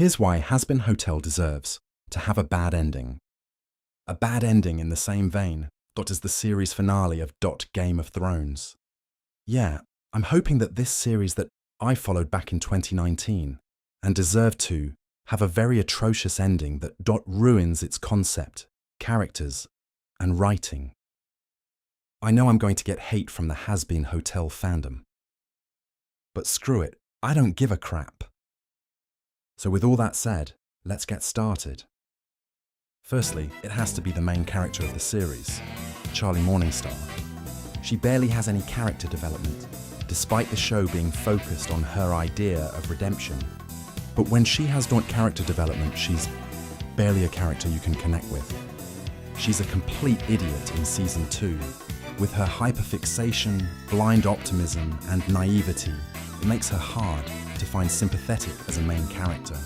Here's why Hazbin Hotel deserves to have a bad ending. A bad ending in the same vein as the series finale of Game of Thrones. Yeah, I'm hoping that this series that I followed back in 2019 and deserved to have a very atrocious ending that ruins its concept, characters, and writing. I know I'm going to get hate from the Hazbin Hotel fandom. But screw it, I don't give a crap. So with all that said, let's get started. Firstly, it has to be the main character of the series, Charlie Morningstar. She barely has any character development, despite the show being focused on her idea of redemption. But when she has character development, she's barely a character you can connect with. She's a complete idiot in Season 2. With her hyperfixation, blind optimism, and naivety, it makes her hard to find sympathetic as a main character.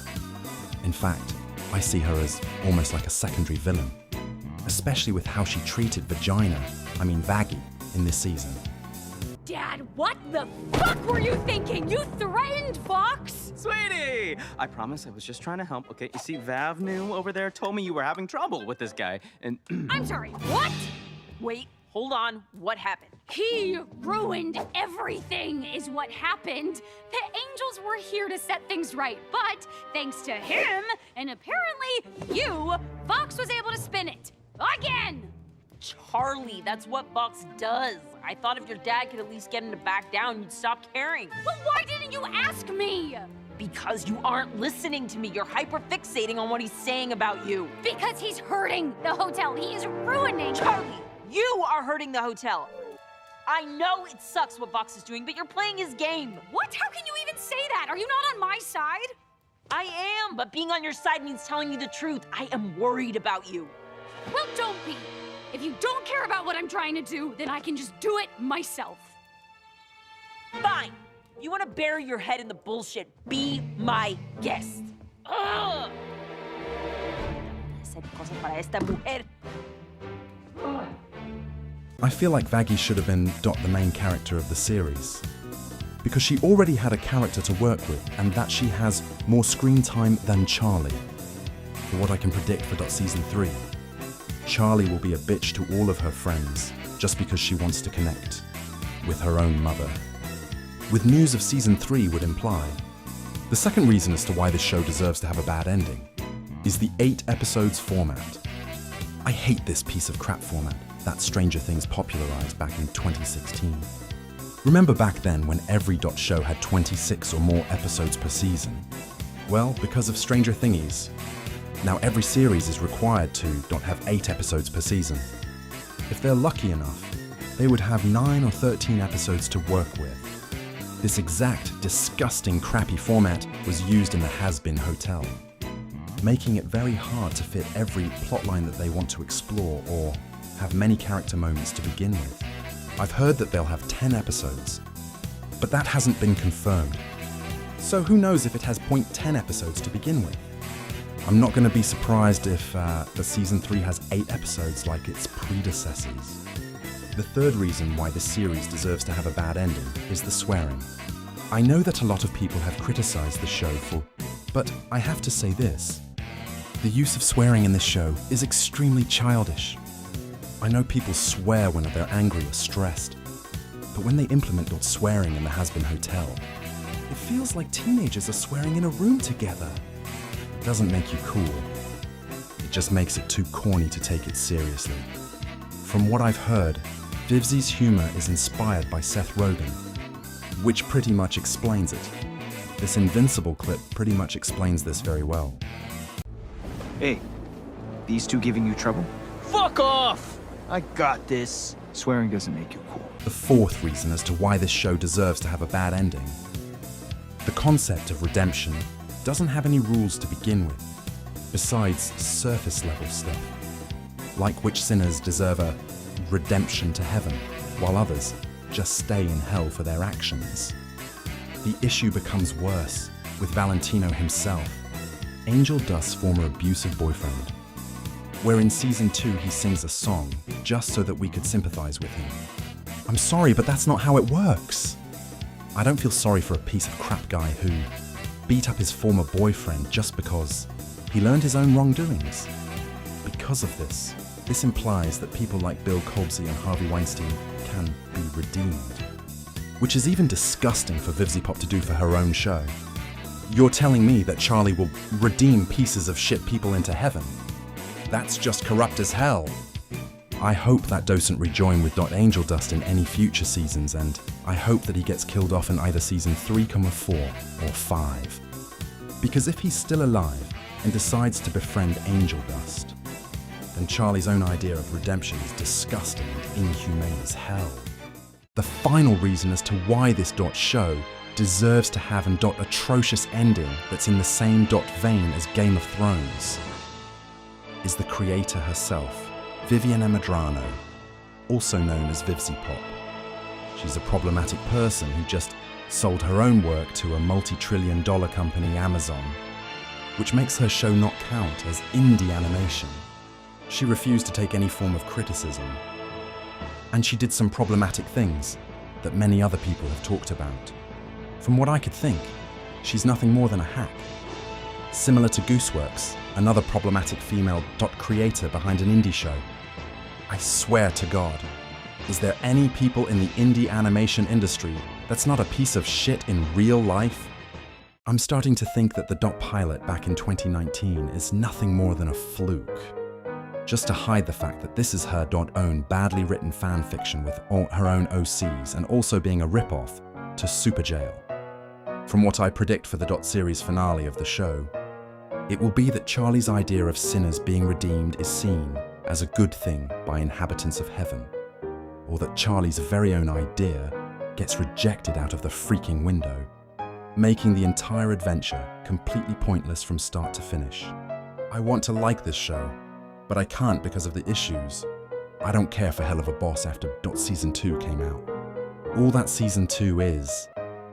In fact, I see her as almost like a secondary villain, especially with how she treated Vaggie, in this season. Dad, what the fuck were you thinking? You threatened Fox? Sweetie! I promise I was just trying to help, okay? You see, Vav knew over there told me you were having trouble with this guy, and... I'm sorry, what? Wait, hold on. What happened? He ruined everything is what happened. The angels were here to set things right, but thanks to him, and apparently you, Fox was able to spin it. Again! Charlie, that's what Fox does. I thought if your dad could at least get him to back down, you'd stop caring. Well, why didn't you ask me? Because you aren't listening to me. You're hyper-fixating on what he's saying about you. Because he's hurting the hotel. He is ruining... Charlie, you are hurting the hotel. I know it sucks what Fox is doing, but you're playing his game. What? How can you even say that? Are you not on my side? I am, but being on your side means telling you the truth. I am worried about you. Well, don't be. If you don't care about what I'm trying to do, then I can just do it myself. Fine. If you want to bury your head in the bullshit, be my guest. Ugh. I feel like Vaggie should have been the main character of the series, because she already had a character to work with, and that she has more screen time than Charlie. For what I can predict for Season 3, Charlie will be a bitch to all of her friends just because she wants to connect with her own mother. With news of Season 3 would imply. The second reason as to why this show deserves to have a bad ending is the 8 episodes format. I hate this piece of crap format that Stranger Things popularized back in 2016. Remember back then when every show had 26 or more episodes per season? Well, because of Stranger Thingies, now every series is required to have 8 episodes per season. If they're lucky enough, they would have 9 or 13 episodes to work with. This exact, disgusting, crappy format was used in the Hazbin Hotel, making it very hard to fit every plotline that they want to explore or have many character moments to begin with. I've heard that they'll have 10 episodes, but that hasn't been confirmed. So who knows if it has 10 episodes to begin with? I'm not going to be surprised if the Season 3 has 8 episodes like its predecessors. The third reason why this series deserves to have a bad ending is the swearing. I know that a lot of people have criticized the show but I have to say this. The use of swearing in this show is extremely childish. I know people swear when they're angry or stressed, but when they implement swearing in the Hazbin Hotel, it feels like teenagers are swearing in a room together. It doesn't make you cool. It just makes it too corny to take it seriously. From what I've heard, Vivzi's humor is inspired by Seth Rogen, which pretty much explains it. This Invincible clip pretty much explains this very well. Hey, these two giving you trouble? Fuck off! I got this. Swearing doesn't make you cool. The fourth reason as to why this show deserves to have a bad ending. The concept of redemption doesn't have any rules to begin with, besides surface level stuff, like which sinners deserve a redemption to heaven, while others just stay in hell for their actions. The issue becomes worse with Valentino himself, Angel Dust's former abusive boyfriend, where in Season 2 he sings a song just so that we could sympathize with him. I'm sorry, but that's not how it works. I don't feel sorry for a piece of crap guy who, beat up his former boyfriend just because he learned his own wrongdoings. Because of this implies that people like Bill Cosby and Harvey Weinstein can be redeemed. Which is even disgusting for Vivzie Pop to do for her own show. You're telling me that Charlie will redeem pieces of shit people into heaven? That's just corrupt as hell. I hope that doesn't rejoin with Angel Dust in any future seasons, and I hope that he gets killed off in either season 3, 4 or 5. Because if he's still alive and decides to befriend Angel Dust, then Charlie's own idea of redemption is disgusting and inhumane as hell. The final reason as to why this show deserves to have an atrocious ending that's in the same vein as Game of Thrones is the creator herself, Vivienne Medrano, also known as Vivzie Pop. She's a problematic person who just sold her own work to a multi-trillion-dollar company, Amazon, which makes her show not count as indie animation. She refused to take any form of criticism, and she did some problematic things that many other people have talked about. From what I could think, she's nothing more than a hack. Similar to Gooseworks, another problematic female creator behind an indie show. I swear to God, is there any people in the indie animation industry that's not a piece of shit in real life? I'm starting to think that the pilot back in 2019 is nothing more than a fluke. Just to hide the fact that this is her own badly written fan fiction with her own OCs and also being a rip-off to Super Jail. From what I predict for the series finale of the show, it will be that Charlie's idea of sinners being redeemed is seen as a good thing by inhabitants of heaven, or that Charlie's very own idea gets rejected out of the freaking window, making the entire adventure completely pointless from start to finish. I want to like this show, but I can't because of the issues. I don't care for Hell of a Boss after Season 2 came out. All that Season 2 is,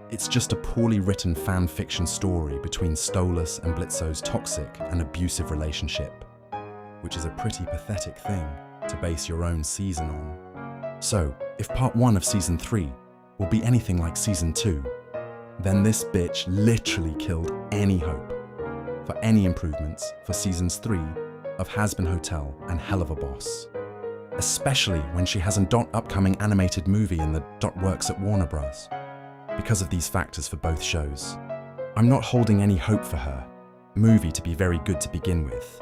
it's just a poorly written fan fiction story between Stolas and Blitzo's toxic and abusive relationship, which is a pretty pathetic thing to base your own season on. So, if part 1 of Season 3 will be anything like Season 2, then this bitch literally killed any hope for any improvements for Seasons 3 of Hazbin Hotel and Hell of a Boss. Especially when she has an upcoming animated movie in the works at Warner Bros. Because of these factors for both shows, I'm not holding any hope for her movie to be very good to begin with.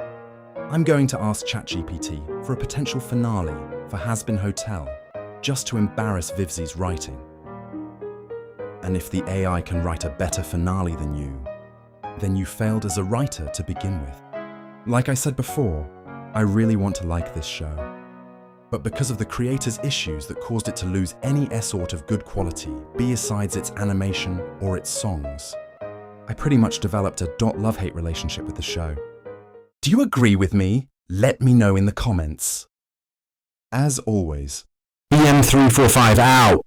I'm going to ask ChatGPT for a potential finale for Hazbin Hotel, just to embarrass Vivzie's writing. And if the AI can write a better finale than you, then you failed as a writer to begin with. Like I said before, I really want to like this show. But because of the creator's issues that caused it to lose any sort of good quality, besides its animation or its songs, I pretty much developed a love-hate relationship with the show. Do you agree with me? Let me know in the comments. As always, EM345 out!